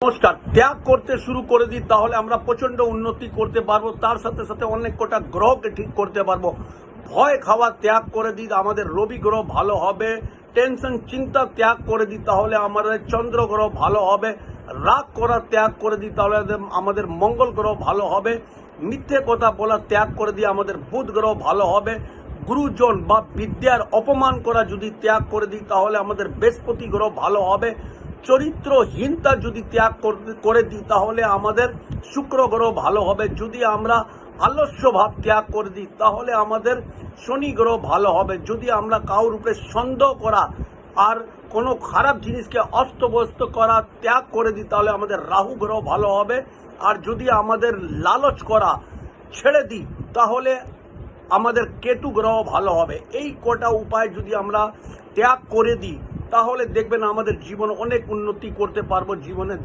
নমস্কার। ত্যাগ করতে শুরু করে দিই তাহলে আমরা প্রচণ্ড উন্নতি করতে পারবো, তার সাথে সাথে অনেক কটা গ্রহকে ঠিক করতে পারবো। ভয় খাওয়া ত্যাগ করে দিই, আমাদের রবি গ্রহ ভালো হবে। টেনশন চিন্তা ত্যাগ করে দিই তাহলে আমাদের চন্দ্র গ্রহ ভালো হবে। রাগ করা ত্যাগ করে দিই তাহলে আমাদের মঙ্গল গ্রহ ভালো হবে। মিথ্যে কথা বলা ত্যাগ করে দিই আমাদের বুধ গ্রহ ভালো হবে। গুরুজন বা বিদ্যার অপমান করা যদি ত্যাগ করে দিই তাহলে আমাদের বৃহস্পতি গ্রহ ভালো হবে। চরিত্রহীনতা যদি ত্যাগ করে দিই তাহলে আমাদের শুক্র গ্রহ ভালো হবে। যদি আমরা আলস্য ভাব ত্যাগ করে দিই তাহলে আমাদের শনি গ্রহ ভালো হবে। যদি আমরা কারোর উপরে সন্দেহ করা আর কোনো খারাপ জিনিসকে অস্তব্যস্ত করা ত্যাগ করে দিই তাহলে আমাদের রাহু গ্রহ ভালো হবে। আর যদি আমাদের লালচ করা ছেড়ে দিই তাহলে আমাদের কেতু গ্রহ ভালো হবে। এই কটা উপায় যদি আমরা ত্যাগ করে দিই তাহলে দেখবেন আমাদের জীবন অনেক উন্নতি করতে পারবো। জীবনের